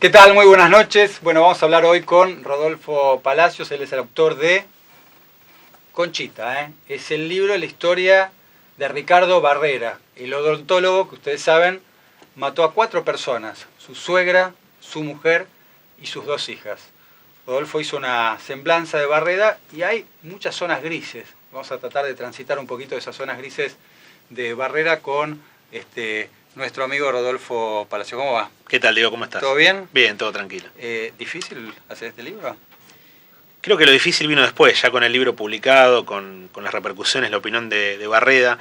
¿Qué tal? Muy buenas noches. Bueno, vamos a hablar hoy con Rodolfo Palacios. Él es el autor de Conchita. Es el libro de la historia de Ricardo Barrera, el odontólogo que ustedes saben mató a 4 personas: su suegra, su mujer y sus 2 hijas. Rodolfo hizo una semblanza de Barrera y hay muchas zonas grises. Vamos a tratar de transitar un poquito de esas zonas grises de Barrera con nuestro amigo Rodolfo Palacio. ¿Cómo va? ¿Qué tal, Diego? ¿Cómo estás? ¿Todo bien? Bien, todo tranquilo. ¿Difícil hacer este libro? Creo que lo difícil vino después, ya con el libro publicado, con las repercusiones, la opinión de Barrera.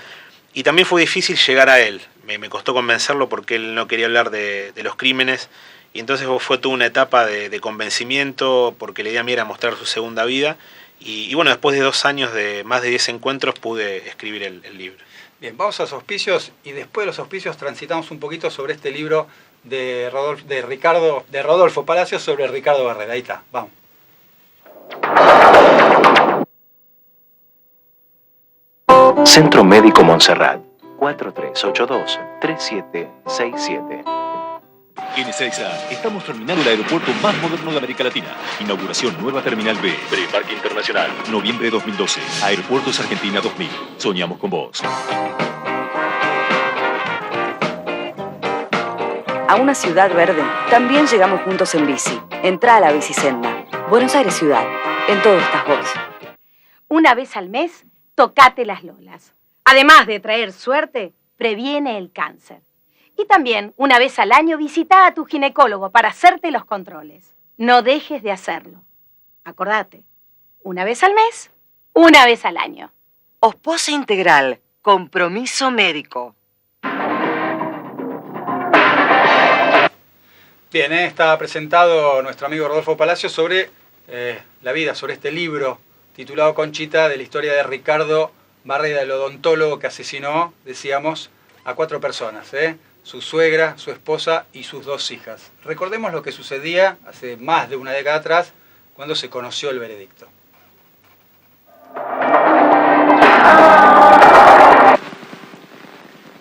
Y también fue difícil llegar a él. Me costó convencerlo porque él no quería hablar de los crímenes. Y entonces fue toda una etapa de convencimiento, porque la idea mía era mostrar su segunda vida. Y bueno, después de 2 años de más de 10 encuentros pude escribir el libro. Bien, vamos a los auspicios y después de los auspicios transitamos un poquito sobre este libro de Rodolfo Palacios sobre Ricardo Barrera. Ahí está, vamos. Centro Médico Montserrat, 4382-3767. En Ezeiza estamos terminando el aeropuerto más moderno de América Latina. Inauguración nueva Terminal B. Preparque Internacional. Noviembre de 2012. Aeropuertos Argentina 2000. Soñamos con vos. A una ciudad verde también llegamos juntos en bici. Entrá a la Bicisenda. Buenos Aires Ciudad. En todo estás vos. Una vez al mes, tocate las lolas. Además de traer suerte, previene el cáncer. Y también, una vez al año, visita a tu ginecólogo para hacerte los controles. No dejes de hacerlo. Acordate, una vez al mes, una vez al año. Ospose Integral. Compromiso médico. Bien, está presentado nuestro amigo Rodolfo Palacios sobre la vida, sobre este libro titulado Conchita, de la historia de Ricardo Barrera, el odontólogo que asesinó, decíamos, a 4 personas, su suegra, su esposa y sus 2 hijas. Recordemos lo que sucedía hace más de una década atrás, cuando se conoció el veredicto.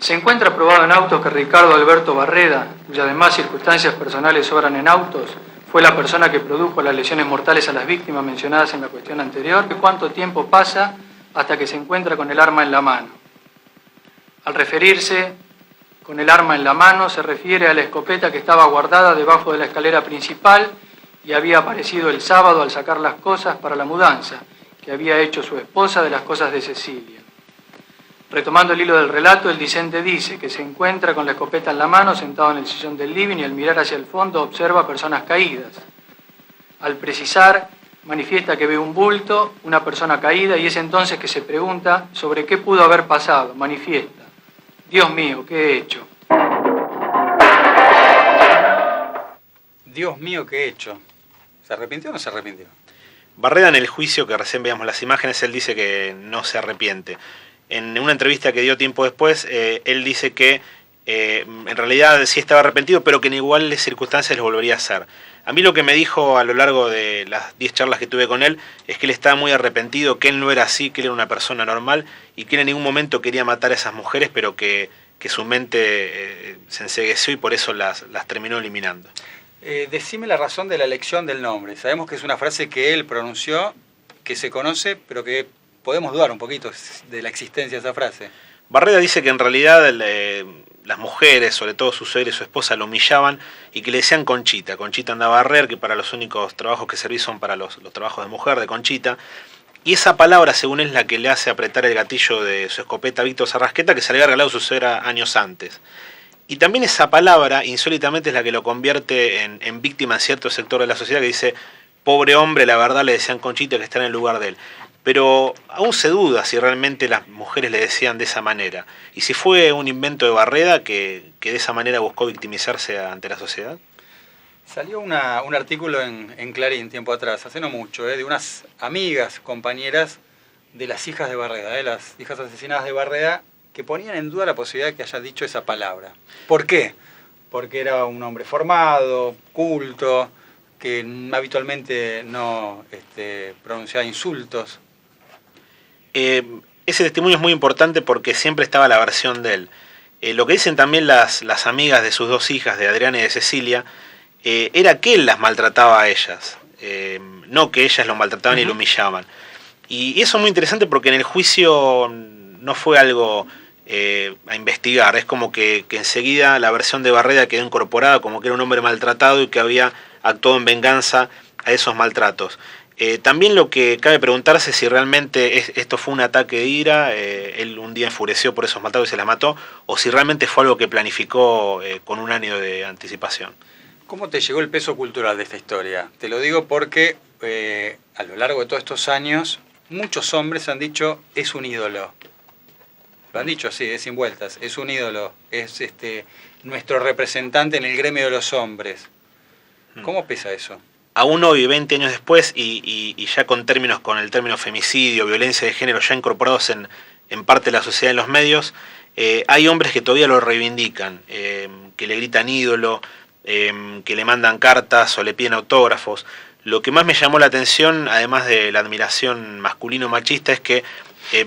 Se encuentra probado en autos que Ricardo Alberto Barrera, cuyas demás circunstancias personales sobran en autos, fue la persona que produjo las lesiones mortales a las víctimas mencionadas en la cuestión anterior. ¿Cuánto tiempo pasa hasta que se encuentra con el arma en la mano? Al referirse con el arma en la mano, se refiere a la escopeta que estaba guardada debajo de la escalera principal y había aparecido el sábado al sacar las cosas para la mudanza, que había hecho su esposa de las cosas de Cecilia. Retomando el hilo del relato, el discente dice que se encuentra con la escopeta en la mano, sentado en el sillón del living, y al mirar hacia el fondo observa personas caídas. Al precisar, manifiesta que ve un bulto, una persona caída, y es entonces que se pregunta sobre qué pudo haber pasado. Manifiesta: Dios mío, ¿qué he hecho? Dios mío, ¿qué he hecho? ¿Se arrepintió o no se arrepintió? Barrera, en el juicio que recién veíamos las imágenes, él dice que no se arrepiente. En una entrevista que dio tiempo después, él dice que en realidad sí estaba arrepentido, pero que en iguales circunstancias lo volvería a hacer. A mí lo que me dijo a lo largo de las 10 charlas que tuve con él es que él estaba muy arrepentido, que él no era así, que él era una persona normal y que él en ningún momento quería matar a esas mujeres, pero que su mente se encegueció y por eso las terminó eliminando. Decime la razón de la elección del nombre. Sabemos que es una frase que él pronunció, que se conoce, pero que podemos dudar un poquito de la existencia de esa frase. Barrera dice que en realidad las mujeres, sobre todo su suegra y su esposa, lo humillaban y que le decían Conchita. Conchita andaba a barrer, que para los únicos trabajos que serví son para los trabajos de mujer, de Conchita. Y esa palabra, según es la que le hace apretar el gatillo de su escopeta a Víctor Sarrasqueta, que se le había regalado su suegra años antes. Y también esa palabra, insólitamente, es la que lo convierte en víctima en cierto sector de la sociedad, que dice: pobre hombre, la verdad, le decían Conchita, que está en el lugar de él. Pero aún se duda si realmente las mujeres le decían de esa manera. Y si fue un invento de Barrera que de esa manera buscó victimizarse ante la sociedad. Salió un artículo en Clarín tiempo atrás, hace no mucho, de unas amigas, compañeras de las hijas de Barrera, las hijas asesinadas de Barrera, que ponían en duda la posibilidad de que haya dicho esa palabra. ¿Por qué? Porque era un hombre formado, culto, que habitualmente no pronunciaba insultos. Ese testimonio es muy importante porque siempre estaba la versión de él. Lo que dicen también las amigas de sus 2 hijas, de Adriana y de Cecilia, era que él las maltrataba a ellas, no que ellas lo maltrataban y lo humillaban. Y eso es muy interesante porque en el juicio no fue algo a investigar, es como que enseguida la versión de Barreda quedó incorporada como que era un hombre maltratado y que había actuado en venganza a esos maltratos. También lo que cabe preguntarse es si realmente esto fue un ataque de ira, él un día enfureció por esos maltratos y se las mató, o si realmente fue algo que planificó con un año de anticipación. ¿Cómo te llegó el peso cultural de esta historia? Te lo digo porque a lo largo de todos estos años, muchos hombres han dicho, es un ídolo. Lo han dicho así, es sin vueltas, es un ídolo, es nuestro representante en el gremio de los hombres. ¿Cómo pesa eso? Aún hoy, 20 años después, y ya con el término femicidio, violencia de género ya incorporados en parte de la sociedad en los medios, hay hombres que todavía lo reivindican, que le gritan ídolo, que le mandan cartas o le piden autógrafos. Lo que más me llamó la atención, además de la admiración masculino-machista, es que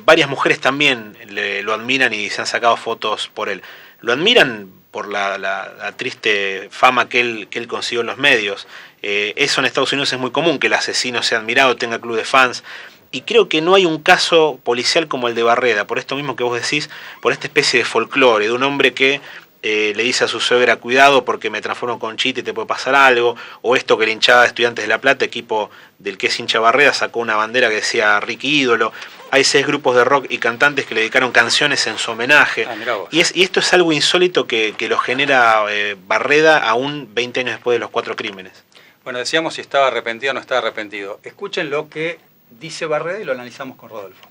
varias mujeres también lo admiran y se han sacado fotos por él. Lo admiran por la triste fama que él consiguió en los medios. Eso en Estados Unidos es muy común, que el asesino sea admirado, tenga club de fans. Y creo que no hay un caso policial como el de Barreda, por esto mismo que vos decís, por esta especie de folclore, de un hombre que le dice a su suegra, cuidado porque me transformo en Conchita y te puede pasar algo, o esto que la hinchada de Estudiantes de La Plata, equipo del que es hincha Barreda, sacó una bandera que decía Ricky ídolo. Hay 6 grupos de rock y cantantes que le dedicaron canciones en su homenaje. Y esto es algo insólito que lo genera Barreda aún 20 años después de los 4 crímenes. Bueno, decíamos si estaba arrepentido o no estaba arrepentido. Escuchen lo que dice Barreda y lo analizamos con Rodolfo.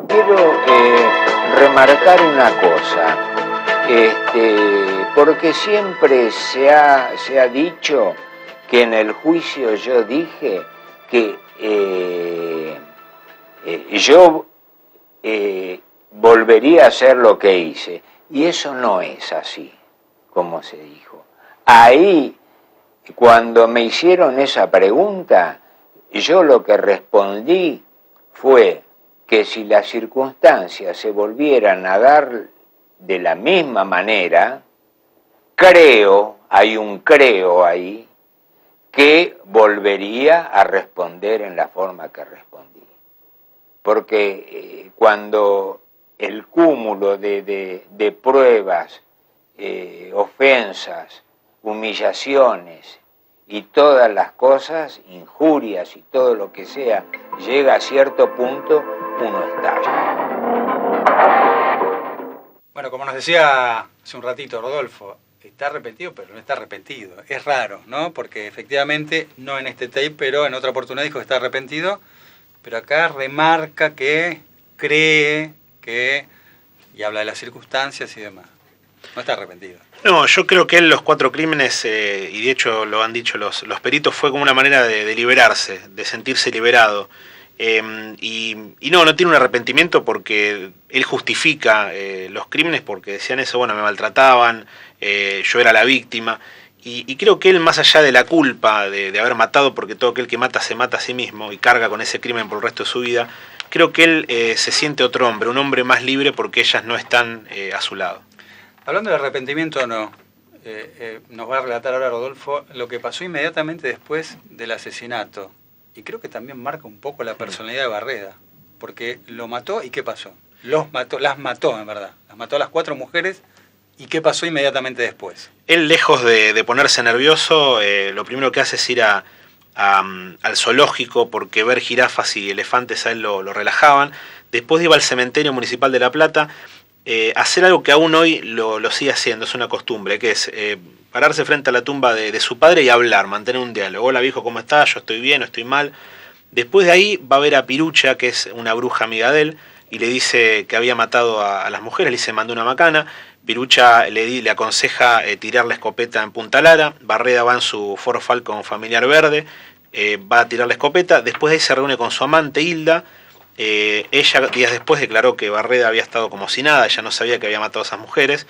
Quiero remarcar una cosa, porque siempre se ha dicho que en el juicio yo dije que yo volvería a hacer lo que hice, y eso no es así, como se dijo. Ahí, cuando me hicieron esa pregunta, yo lo que respondí fue que si las circunstancias se volvieran a dar de la misma manera, hay un creo ahí, que volvería a responder en la forma que respondí. Porque cuando el cúmulo de pruebas, ofensas, humillaciones y todas las cosas, injurias y todo lo que sea, llega a cierto punto, uno estalla. Bueno, como nos decía hace un ratito Rodolfo, está arrepentido, pero no está arrepentido. Es raro, ¿no? Porque efectivamente, no en este tape, pero en otra oportunidad dijo que está arrepentido, pero acá remarca que cree que, y habla de las circunstancias y demás. No está arrepentido. No, yo creo que él los 4 crímenes, y de hecho lo han dicho los peritos, fue como una manera de liberarse, de sentirse liberado. Y no tiene un arrepentimiento porque él justifica los crímenes porque decían eso, bueno, me maltrataban, yo era la víctima. Y creo que él, más allá de la culpa de haber matado, porque todo aquel que mata se mata a sí mismo y carga con ese crimen por el resto de su vida, creo que él se siente otro hombre, un hombre más libre porque ellas no están a su lado. Hablando del arrepentimiento o no, nos va a relatar ahora Rodolfo lo que pasó inmediatamente después del asesinato. Y creo que también marca un poco la personalidad de Barreda, porque lo mató y ¿qué pasó? Las mató en verdad, las mató a las 4 mujeres y ¿qué pasó inmediatamente después? Él, lejos de ponerse nervioso, lo primero que hace es ir al zoológico porque ver jirafas y elefantes a él lo relajaban. Después iba al cementerio municipal de La Plata, hacer algo que aún hoy lo sigue haciendo, es una costumbre, que es pararse frente a la tumba de su padre y hablar, mantener un diálogo. Hola viejo, ¿cómo estás? Yo estoy bien, no estoy mal. Después de ahí va a ver a Pirucha, que es una bruja amiga de él, y le dice que había matado a las mujeres, le dice mandó una macana. Pirucha le aconseja tirar la escopeta en Punta Lara. Barreda va en su Ford Falcon familiar verde, va a tirar la escopeta. Después de ahí se reúne con su amante Hilda. Ella días después declaró que Barreda había estado como si nada, ella no sabía que había matado a esas mujeres.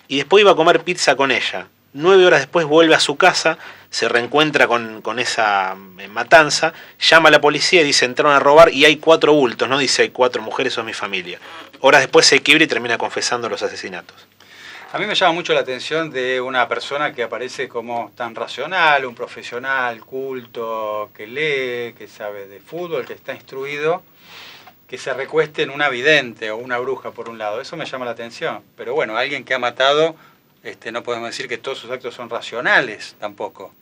Y después iba a comer pizza con ella. 9 horas después vuelve a su casa, se reencuentra con esa matanza, llama a la policía y dice entraron a robar y hay 4 bultos, no dice hay 4 mujeres, son mi familia. Horas después se quiebra y termina confesando los asesinatos. A mí me llama mucho la atención de una persona que aparece como tan racional, un profesional, culto, que lee, que sabe de fútbol, que está instruido, que se recueste en una vidente o una bruja por un lado. Eso me llama la atención. Pero bueno, alguien que ha matado, no podemos decir que todos sus actos son racionales tampoco.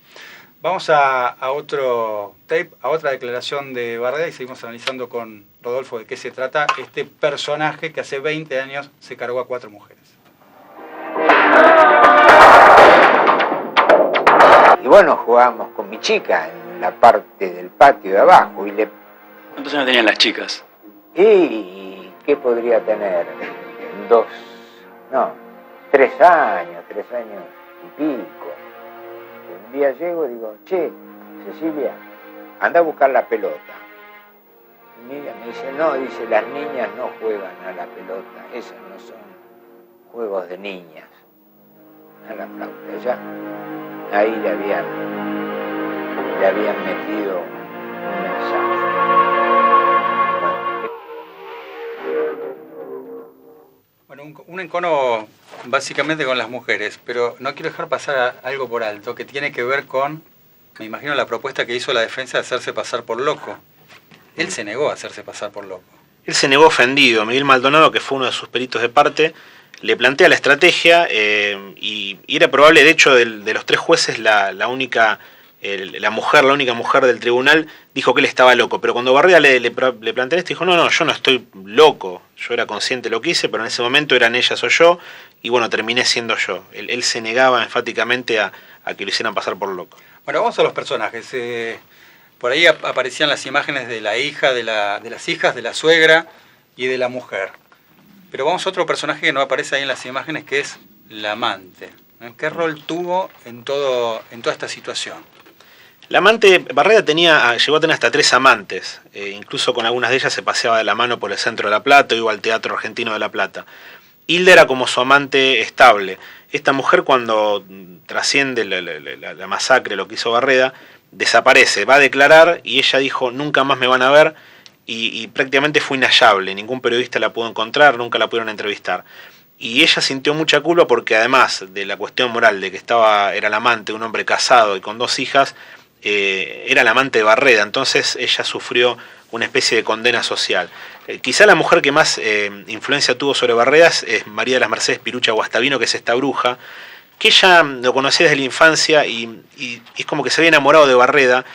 Vamos a otro tape, a otra declaración de Barreda y seguimos analizando con Rodolfo de qué se trata este personaje que hace 20 años se cargó a 4 mujeres. Y bueno, jugábamos con mi chica en la parte del patio de abajo y ¿Cuántos años tenían las chicas? ¿Y qué podría tener? 3 años y pico. Un día llego y digo, che, Cecilia, anda a buscar la pelota. Y ella me dice, no, dice, las niñas no juegan a la pelota, esas no son juegos de niñas. A la flauta, ya. Ahí le habían metido un mensaje. Bueno, un encono básicamente con las mujeres, pero no quiero dejar pasar algo por alto que tiene que ver con, me imagino, la propuesta que hizo la defensa de hacerse pasar por loco. Él se negó a hacerse pasar por loco. Él se negó ofendido. Miguel Maldonado, que fue uno de sus peritos de parte, le plantea la estrategia y era probable, de hecho, de los 3 jueces, la única mujer del tribunal dijo que él estaba loco. Pero cuando Barreda le planteó esto, dijo, no, yo no estoy loco. Yo era consciente de lo que hice, pero en ese momento eran ellas o yo, y bueno, terminé siendo yo. Él se negaba enfáticamente a que lo hicieran pasar por loco. Bueno, vamos a los personajes. Por ahí aparecían las imágenes de la hija, de las hijas, de la suegra y de la mujer. Pero vamos a otro personaje que no aparece ahí en las imágenes, que es la amante. ¿Qué rol tuvo en toda esta situación? La amante, Barreda llegó a tener hasta 3 amantes. Incluso con algunas de ellas se paseaba de la mano por el centro de La Plata, iba al Teatro Argentino de La Plata. Hilda era como su amante estable. Esta mujer, cuando trasciende la masacre, lo que hizo Barreda, desaparece, va a declarar y ella dijo, nunca más me van a ver, y prácticamente fue inhallable. Ningún periodista la pudo encontrar, nunca la pudieron entrevistar. Y ella sintió mucha culpa porque, además de la cuestión moral de que era la amante de un hombre casado y con 2 hijas, era la amante de Barreda. Entonces ella sufrió una especie de condena social. Quizá la mujer que más influencia tuvo sobre Barreda es María de las Mercedes Pirucha Guastavino, que es esta bruja, que ella lo conocía desde la infancia y es como que se había enamorado de Barreda,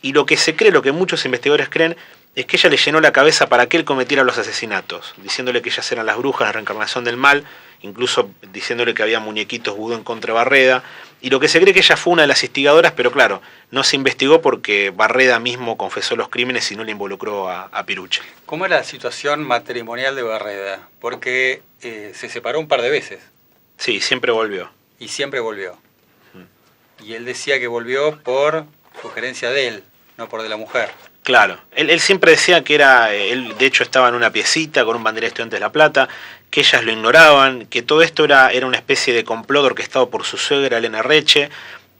y lo que se cree, lo que muchos investigadores creen, es que ella le llenó la cabeza para que él cometiera los asesinatos, diciéndole que ellas eran las brujas, la reencarnación del mal, incluso diciéndole que había muñequitos vudú en contra de Barreda, y lo que se cree que ella fue una de las instigadoras, pero claro, no se investigó porque Barreda mismo confesó los crímenes y no le involucró a Pirucha. ¿Cómo era la situación matrimonial de Barreda? Porque se separó un par de veces. Sí, siempre volvió. Y siempre volvió. Y él decía que volvió por sugerencia de él, no por de la mujer. Claro, él siempre decía que él de hecho estaba en una piecita con un banderín de Estudiantes de La Plata, que ellas lo ignoraban, que todo esto era una especie de complot orquestado por su suegra Elena Reche,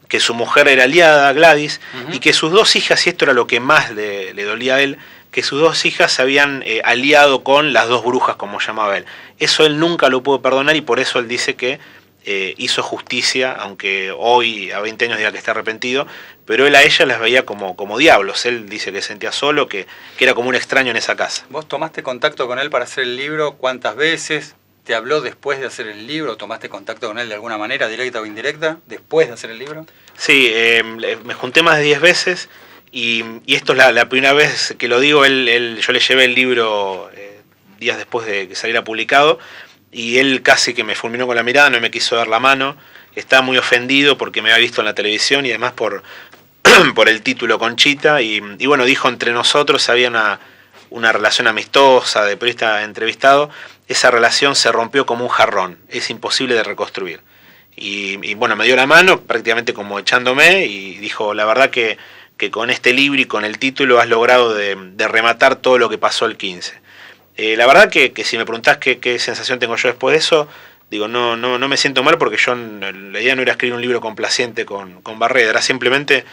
que su mujer era aliada, Gladys, y que sus 2 hijas, y esto era lo que más le dolía a él, que sus 2 hijas se habían aliado con las 2 brujas, como llamaba él. Eso él nunca lo pudo perdonar y por eso él dice que hizo justicia, aunque hoy a 20 años diga que está arrepentido, pero él a ella las veía como diablos. Él dice que se sentía solo, que era como un extraño en esa casa. ¿Vos tomaste contacto con él para hacer el libro? ¿Cuántas veces? ¿Te habló después de hacer el libro? ¿Tomaste contacto con él de alguna manera, directa o indirecta, después de hacer el libro? Sí, me junté más de 10 veces y esto es la primera vez que lo digo. Yo le llevé el libro días después de que saliera publicado, y él casi que me fulminó con la mirada, no me quiso dar la mano. Estaba muy ofendido porque me había visto en la televisión y además por el título Conchita. Y bueno, dijo, entre nosotros había una relación amistosa de periodista entrevistado. Esa relación se rompió como un jarrón, es imposible de reconstruir. Y bueno, me dio la mano prácticamente como echándome y dijo, la verdad que con este libro y con el título has logrado de rematar todo lo que pasó el 15. La verdad que si me preguntás qué sensación tengo yo después de eso, digo, no me siento mal porque la idea no era escribir un libro complaciente con Barreda, era simplemente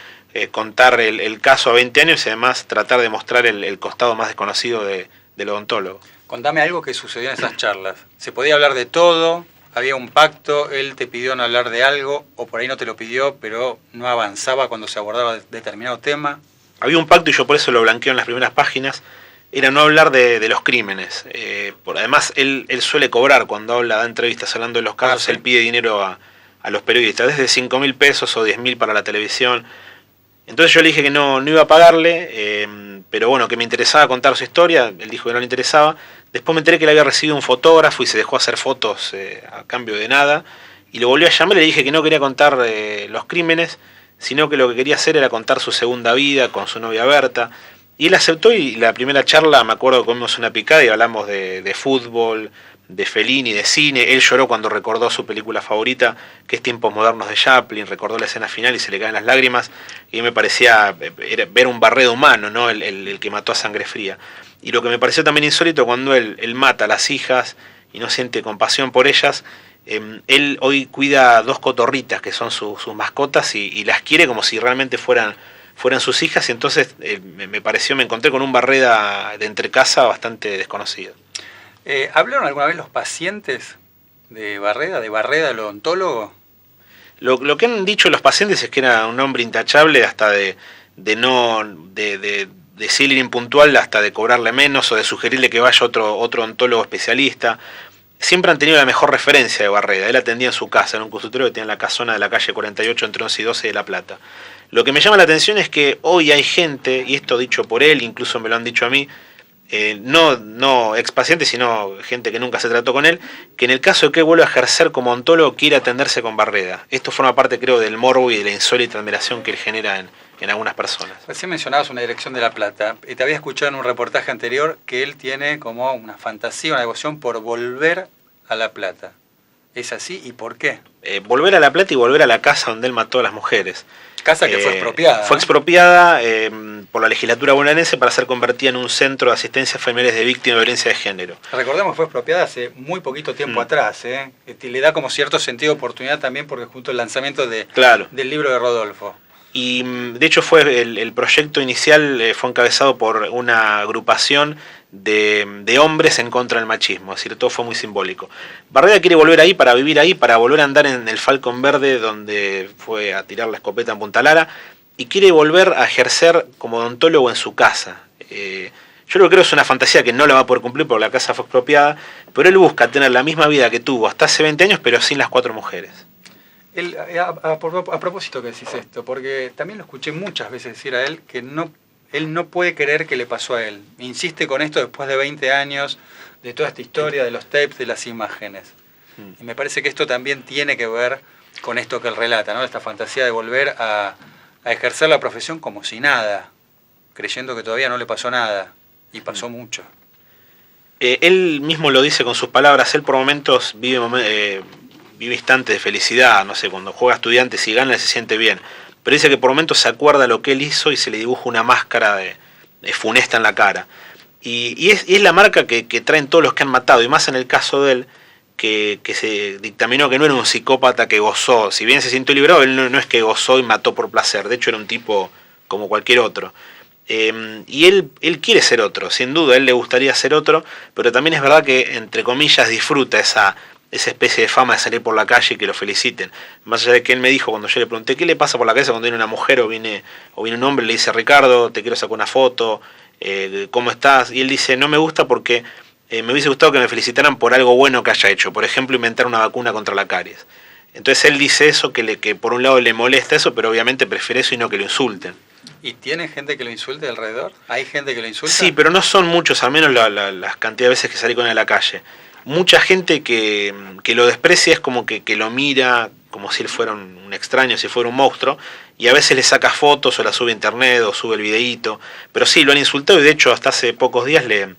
contar el caso a 20 años y además tratar de mostrar el costado más desconocido del odontólogo. Contame algo que sucedió en esas charlas. ¿Se podía hablar de todo? había un pacto, él te pidió no hablar de algo, o por ahí no te lo pidió, pero no avanzaba cuando se abordaba determinado tema. Había un pacto y yo por eso lo blanqueo en las primeras páginas, era no hablar de los crímenes. Además, él suele cobrar cuando da entrevistas hablando de los casos, sí. Él pide dinero a los periodistas, desde 5.000 pesos o 10.000 para la televisión. Entonces yo le dije que no iba a pagarle, pero bueno, que me interesaba contar su historia, él dijo que no le interesaba. Después me enteré que le había recibido un fotógrafo y se dejó hacer fotos a cambio de nada. Y lo volví a llamar y le dije que no quería contar los crímenes, sino que lo que quería hacer era contar su segunda vida con su novia Berta. Y él aceptó y la primera charla, me acuerdo que comimos una picada y hablamos de fútbol, de Fellini, de cine. Él lloró cuando recordó su película favorita, que es Tiempos Modernos de Chaplin, recordó la escena final y se le caen las lágrimas. Y me parecía ver un Barreda humano, ¿no? El que mató a sangre fría. Y lo que me pareció también insólito cuando él mata a las hijas y no siente compasión por ellas. Él hoy cuida 2 cotorritas que son sus mascotas y las quiere como si realmente fueran sus hijas, y entonces me encontré con un Barreda de entrecasa bastante desconocido. ¿Hablaron alguna vez los pacientes de Barreda, el odontólogo? Lo que han dicho los pacientes es que era un hombre intachable, hasta de decirle impuntual, hasta de cobrarle menos o de sugerirle que vaya otro odontólogo especialista. Siempre han tenido la mejor referencia de Barreda. Él atendía en su casa, en un consultorio que tenía en la casona de la calle 48 entre 11 y 12 de La Plata. Lo que me llama la atención es que hoy hay gente, y esto dicho por él, incluso me lo han dicho a mí, no ex pacientes, sino gente que nunca se trató con él, que en el caso de que vuelva a ejercer como odontólogo quiere atenderse con Barreda. Esto forma parte, creo, del morbo y de la insólita admiración que él genera en algunas personas. Recién mencionabas una dirección de La Plata, y te había escuchado en un reportaje anterior que él tiene como una fantasía, una devoción por volver a La Plata. ¿Es así? ¿Y por qué? Volver a La Plata y volver a la casa donde él mató a las mujeres. Casa que fue expropiada. Fue expropiada por la legislatura bonaerense para ser convertida en un centro de asistencia a familiares de víctimas de violencia de género. Recordemos que fue expropiada hace muy poquito tiempo atrás. Le da como cierto sentido de oportunidad también porque junto al lanzamiento del libro de Rodolfo. Y de hecho el proyecto inicial fue encabezado por una agrupación de hombres en contra del machismo, es decir, todo fue muy simbólico. Barreda quiere volver ahí para vivir ahí, para volver a andar en el Falcon Verde donde fue a tirar la escopeta en Punta Lara, y quiere volver a ejercer como odontólogo en su casa. Yo lo que creo es una fantasía que no la va a poder cumplir porque la casa fue expropiada, pero él busca tener la misma vida que tuvo hasta hace 20 años, pero sin las 4 mujeres. Él, a propósito que decís esto, porque también lo escuché muchas veces decir a él que él no puede creer que le pasó a él. Insiste con esto después de 20 años, de toda esta historia, de los tapes, de las imágenes. Y me parece que esto también tiene que ver con esto que él relata, ¿no? Esta fantasía de volver a ejercer la profesión como si nada, creyendo que todavía no le pasó nada, y pasó mucho. Él mismo lo dice con sus palabras, él por momentos vive instantes de felicidad, no sé, cuando juega Estudiantes y gana se siente bien, pero dice que por momentos se acuerda lo que él hizo y se le dibuja una máscara de funesta en la cara. Y es la marca que traen todos los que han matado, y más en el caso de él, que se dictaminó que no era un psicópata que gozó, si bien se sintió liberado, él no es que gozó y mató por placer, de hecho era un tipo como cualquier otro. Y él quiere ser otro, sin duda, a él le gustaría ser otro, pero también es verdad que, entre comillas, disfruta esa especie de fama de salir por la calle y que lo feliciten. Más allá de que él me dijo, cuando yo le pregunté qué le pasa por la cabeza cuando viene una mujer o viene un hombre, le dice: Ricardo, te quiero sacar una foto, ¿cómo estás? Y él dice: no me gusta porque me hubiese gustado que me felicitaran por algo bueno que haya hecho, por ejemplo, inventar una vacuna contra la caries. Entonces él dice eso, que por un lado le molesta eso, pero obviamente prefiere eso y no que lo insulten. ¿Y tiene gente que lo insulte alrededor? ¿Hay gente que lo insulta? Sí, pero no son muchos, al menos las cantidad de veces que salí con él a la calle. Mucha gente que lo desprecia, es como que lo mira como si él fuera un extraño, si fuera un monstruo, y a veces le saca fotos o la sube a internet o sube el videíto. Pero sí, lo han insultado, y de hecho hasta hace pocos días le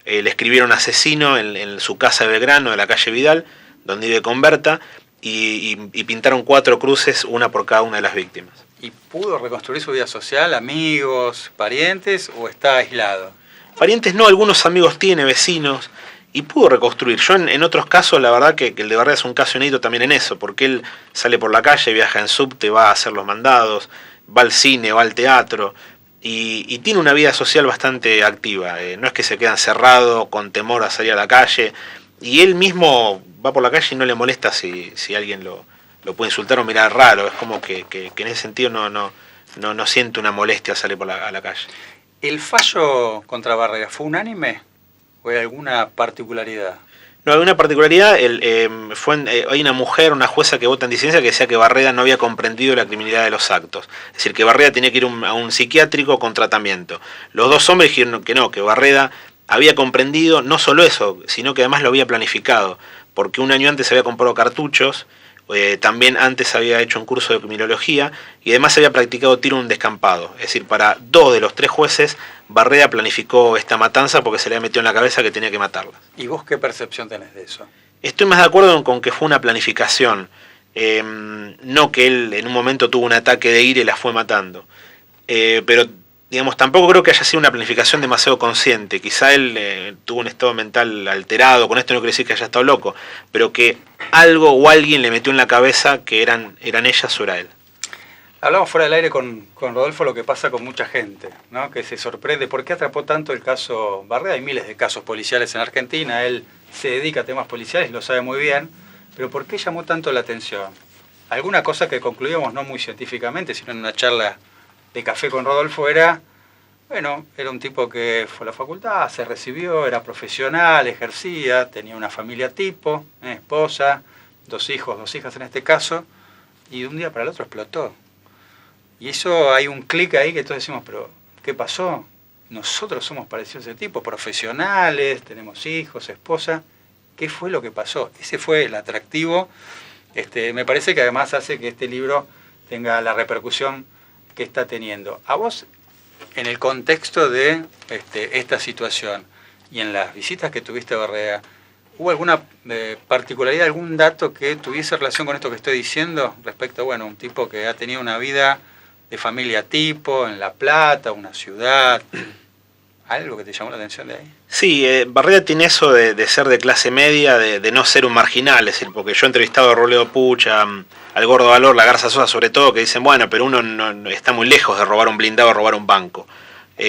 escribieron asesino en su casa de Belgrano, de la calle Vidal, donde vive con Berta, y pintaron 4 cruces, una por cada una de las víctimas. ¿Y pudo reconstruir su vida social, amigos, parientes, o está aislado? Parientes no, algunos amigos tiene, vecinos, y pudo reconstruir. Yo en otros casos, la verdad que el de Barreda es un caso inédito también en eso, porque él sale por la calle, viaja en subte, va a hacer los mandados, va al cine, va al teatro, y tiene una vida social bastante activa. No es que se queda encerrado con temor a salir a la calle, y él mismo va por la calle y no le molesta si alguien lo puede insultar o mirar raro. Es como que en ese sentido no siente una molestia al salir a la calle. ¿El fallo contra Barrera fue unánime o hay alguna particularidad? No, hay una particularidad. Hay una mujer, una jueza que vota en disidencia, que decía que Barreda no había comprendido la criminalidad de los actos. Es decir, que Barreda tenía que ir a un psiquiátrico con tratamiento. Los dos hombres dijeron que no, que Barreda había comprendido no solo eso, sino que además lo había planificado, porque un año antes había comprado cartuchos, también antes había hecho un curso de criminología y además había practicado tiro en un descampado. Es decir, para 2 de los 3 jueces, Barreda planificó esta matanza porque se le había metido en la cabeza que tenía que matarlas. ¿Y vos qué percepción tenés de eso? Estoy más de acuerdo con que fue una planificación, no que él en un momento tuvo un ataque de ira y la fue matando. Pero digamos, tampoco creo que haya sido una planificación demasiado consciente. Quizá él tuvo un estado mental alterado, con esto no quiere decir que haya estado loco, pero que algo o alguien le metió en la cabeza que eran ellas o era él. Hablamos fuera del aire con Rodolfo lo que pasa con mucha gente, ¿no? Que se sorprende por qué atrapó tanto el caso Barreda. Hay miles de casos policiales en Argentina, él se dedica a temas policiales, lo sabe muy bien, pero ¿por qué llamó tanto la atención? Alguna cosa que concluíamos no muy científicamente, sino en una charla de café con Rodolfo era un tipo que fue a la facultad, se recibió, era profesional, ejercía, tenía una familia tipo, esposa, 2 hijos, 2 hijas en este caso, y de un día para el otro explotó. Y eso hay un clic ahí que todos decimos, pero ¿qué pasó? Nosotros somos parecidos a ese tipo, profesionales, tenemos hijos, esposa. ¿Qué fue lo que pasó? Ese fue el atractivo. Me parece que además hace que este libro tenga la repercusión que está teniendo. A vos, en el contexto de esta situación y en las visitas que tuviste a Barreda, ¿hubo alguna particularidad, algún dato que tuviese relación con esto que estoy diciendo respecto a un tipo que ha tenido una vida de familia tipo, en La Plata, una ciudad? ¿Algo que te llamó la atención de ahí? Sí, Barreda tiene eso de ser de clase media, de no ser un marginal, es decir, porque yo he entrevistado a Robledo Pucha, al Gordo Valor, la Garza Sosa sobre todo, que dicen, pero uno no está muy lejos de robar un blindado o robar un banco,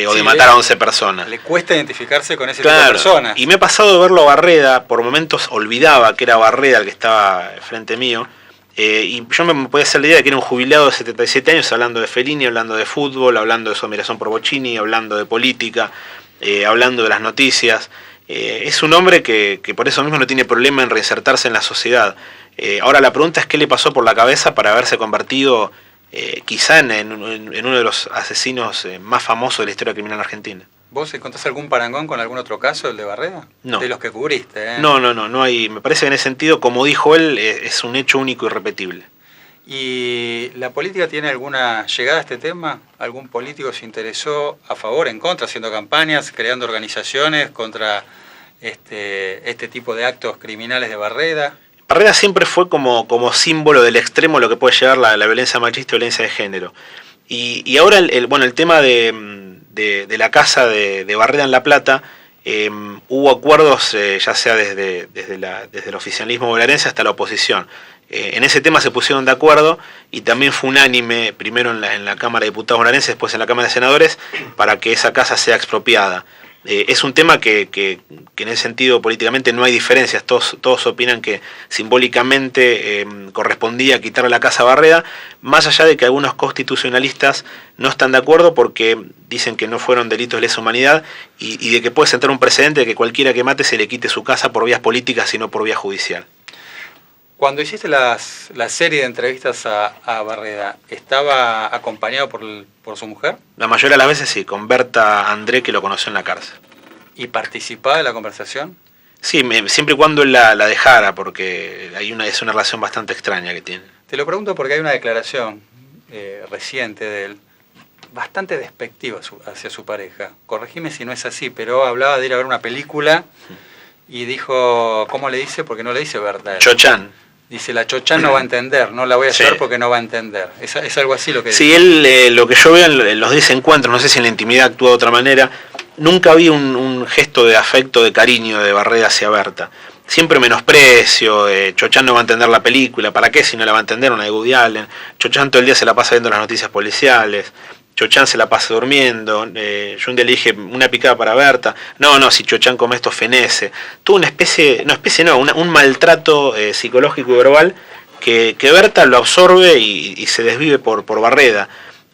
o de matar a 11 personas. Le cuesta identificarse con ese tipo de personas. Y me ha pasado de verlo a Barreda, por momentos olvidaba que era Barreda el que estaba frente mío, y yo me podía hacer la idea de que era un jubilado de 77 años hablando de Fellini, hablando de fútbol, hablando de su admiración por Bocini, hablando de política, hablando de las noticias. Es un hombre que por eso mismo no tiene problema en reinsertarse en la sociedad. Ahora la pregunta es qué le pasó por la cabeza para haberse convertido quizá en uno de los asesinos más famosos de la historia criminal argentina. ¿Vos encontrás algún parangón con algún otro caso, el de Barreda? No. De los que cubriste, ¿eh? No hay. Me parece que en ese sentido, como dijo él, es un hecho único y irrepetible. ¿Y la política tiene alguna llegada a este tema? ¿Algún político se interesó a favor, en contra, haciendo campañas, creando organizaciones contra este tipo de actos criminales de Barreda? Barreda siempre fue como símbolo del extremo lo que puede llevar la violencia machista y violencia de género. Y ahora el tema de la casa de Barreda en La Plata, hubo acuerdos ya sea desde el oficialismo bonaerense hasta la oposición. En ese tema se pusieron de acuerdo y también fue unánime, primero en la Cámara de Diputados bonaerense, después en la Cámara de Senadores, para que esa casa sea expropiada. Es un tema que en ese sentido políticamente no hay diferencias, todos opinan que simbólicamente correspondía quitarle la casa a Barreda, más allá de que algunos constitucionalistas no están de acuerdo porque dicen que no fueron delitos de lesa humanidad y de que puede sentar un precedente de que cualquiera que mate se le quite su casa por vías políticas y no por vía judicial. Cuando hiciste la serie de entrevistas a Barreda, ¿estaba acompañado por su mujer? La mayoría de las veces sí, con Berta André, que lo conoció en la cárcel. ¿Y participaba de la conversación? Sí, siempre y cuando él la dejara, porque es una relación bastante extraña que tiene. Te lo pregunto porque hay una declaración reciente de él, bastante despectiva hacia su pareja. Corregime si no es así, pero hablaba de ir a ver una película y dijo, ¿cómo le dice? Porque no le dice Berta. Chochán. Dice, la Chochán no va a entender, no la voy a llevar porque no va a entender. ¿Es algo así lo que dice? Sí, él, lo que yo veo en los desencuentros, no sé si en la intimidad actúa de otra manera, nunca vi un gesto de afecto, de cariño de Barreda hacia Berta. Siempre menosprecio, Chochán no va a entender la película, ¿para qué si no la va a entender? Una de Woody Allen. Chochán todo el día se la pasa viendo las noticias policiales. Chochán se la pasa durmiendo. Yo un día le dije, una picada para Berta. No, si Chochán come esto fenece. Tuvo un maltrato psicológico y verbal que Berta lo absorbe y se desvive por Barreda.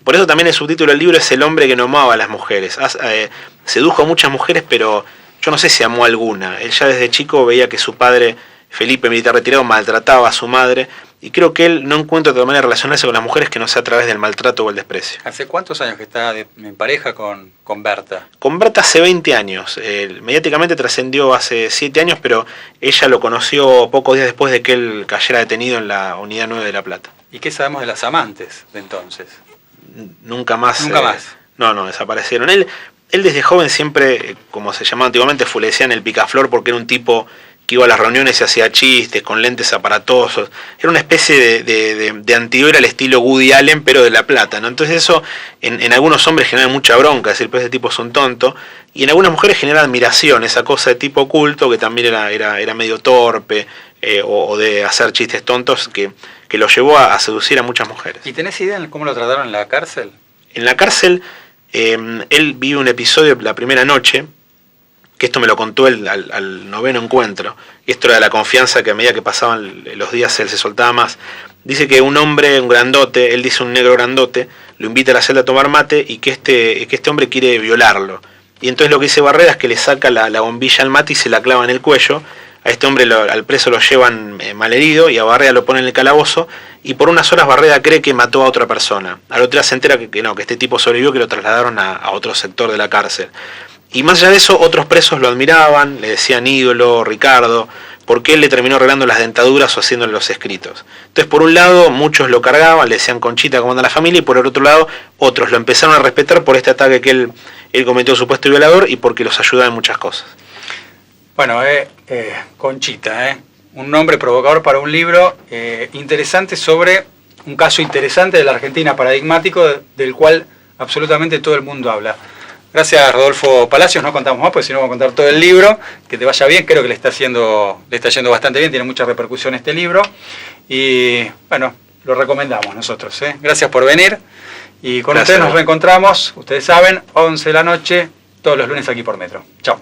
Por eso también el subtítulo del libro es El hombre que no amaba a las mujeres. Sedujo a muchas mujeres, pero yo no sé si amó a alguna. Él ya desde chico veía que su padre, Felipe, militar retirado, maltrataba a su madre, y creo que él no encuentra otra manera de relacionarse con las mujeres que no sea a través del maltrato o el desprecio. ¿Hace cuántos años que está en pareja con Berta? Con Berta hace 20 años. Mediáticamente trascendió hace 7 años, pero ella lo conoció pocos días después de que él cayera detenido en la Unidad 9 de La Plata. ¿Y qué sabemos de las amantes de entonces? Nunca más. Nunca más. No, desaparecieron. Él desde joven siempre, como se llamaba antiguamente, le decían el picaflor porque era un tipo que iba a las reuniones y hacía chistes con lentes aparatosos. Era una especie de antihéroe al estilo Woody Allen, pero de La Plata, ¿no? Entonces eso en algunos hombres genera mucha bronca, decir, pues ese tipo es un tonto, y en algunas mujeres genera admiración, esa cosa de tipo oculto que también era medio torpe, o de hacer chistes tontos, que lo llevó a seducir a muchas mujeres. ¿Y tenés idea de cómo lo trataron en la cárcel? En la cárcel, él vive un episodio la primera noche, que esto me lo contó él al noveno encuentro, y esto era la confianza que a medida que pasaban los días él se soltaba más. Dice que un hombre, un grandote, él dice un negro grandote, lo invita a la celda a tomar mate y que este hombre quiere violarlo. Y entonces lo que dice Barrera es que le saca la bombilla al mate y se la clava en el cuello. A este hombre al preso lo llevan malherido y a Barrera lo ponen en el calabozo, y por unas horas Barrera cree que mató a otra persona. Al otro día se entera que no, que este tipo sobrevivió, que lo trasladaron a otro sector de la cárcel. Y más allá de eso, otros presos lo admiraban, le decían ídolo, Ricardo, porque él le terminó arreglando las dentaduras o haciéndole los escritos. Entonces, por un lado, muchos lo cargaban, le decían Conchita, cómo anda la familia, y por el otro lado, otros lo empezaron a respetar por este ataque que él cometió supuesto violador y porque los ayudaba en muchas cosas. Bueno, Conchita, un nombre provocador para un libro interesante sobre un caso interesante de la Argentina, paradigmático, del cual absolutamente todo el mundo habla. Gracias, Rodolfo Palacios. No contamos más, porque si no vamos a contar todo el libro. Que te vaya bien, creo que le está yendo bastante bien, tiene mucha repercusión este libro. Y bueno, lo recomendamos nosotros. Gracias por venir. Y con ustedes nos reencontramos, ustedes saben, 11 de la noche, todos los lunes aquí por Metro. Chao.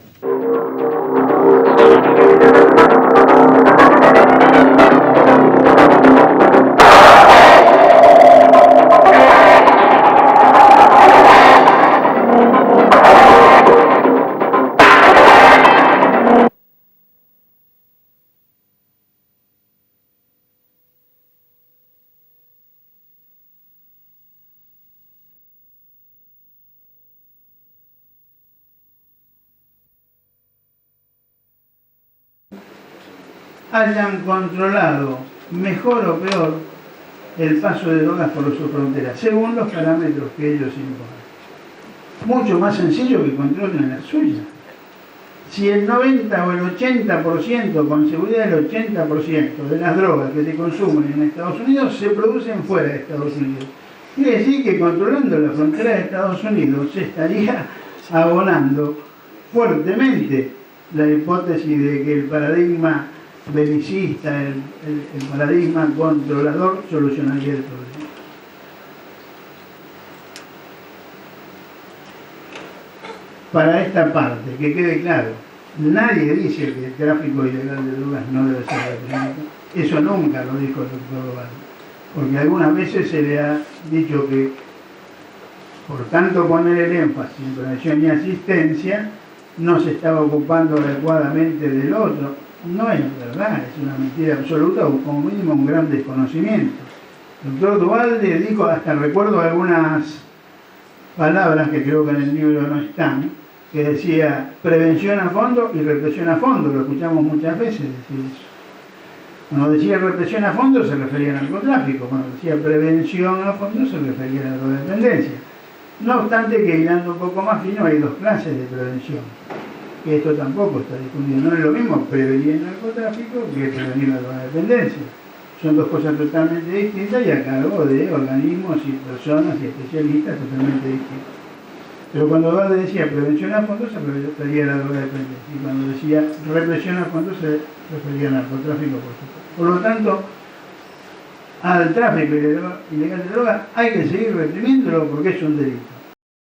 hayan controlado, mejor o peor, el paso de drogas por sus fronteras, según los parámetros que ellos imponen. Mucho más sencillo que controlen la suya. Si el 90 o el 80%, con seguridad el 80% de las drogas que se consumen en Estados Unidos se producen fuera de Estados Unidos. Quiere decir que controlando la frontera de Estados Unidos se estaría abonando fuertemente la hipótesis de que el paradigma belicista, el paradigma controlador, solucionaría el problema. Para esta parte, que quede claro, nadie dice que el tráfico ilegal de drogas no debe ser reprimido. Eso nunca lo dijo el doctor Oval, porque algunas veces se le ha dicho que por tanto poner el énfasis en prevención y asistencia no se estaba ocupando adecuadamente del otro. No es verdad, es una mentira absoluta o como mínimo un gran desconocimiento. El doctor Duvalde dijo, hasta recuerdo algunas palabras que creo que en el libro no están, que decía prevención a fondo y represión a fondo, lo escuchamos muchas veces decir eso. Cuando decía represión a fondo se refería al narcotráfico, cuando decía prevención a fondo se refería a la drogodependencia. No obstante que hilando un poco más fino hay dos clases de prevención, que esto tampoco está discutido. No es lo mismo prevenir el narcotráfico que prevenir la drogodependencia. Son dos cosas totalmente distintas y a cargo de organismos y personas y especialistas totalmente distintos. Pero cuando Duvalde decía prevención a fondo se refería a la drogodependencia, y cuando decía represión a fondo se refería al narcotráfico, por supuesto. Por lo tanto, al tráfico ilegal de drogas, hay que seguir reprimiéndolo porque es un delito.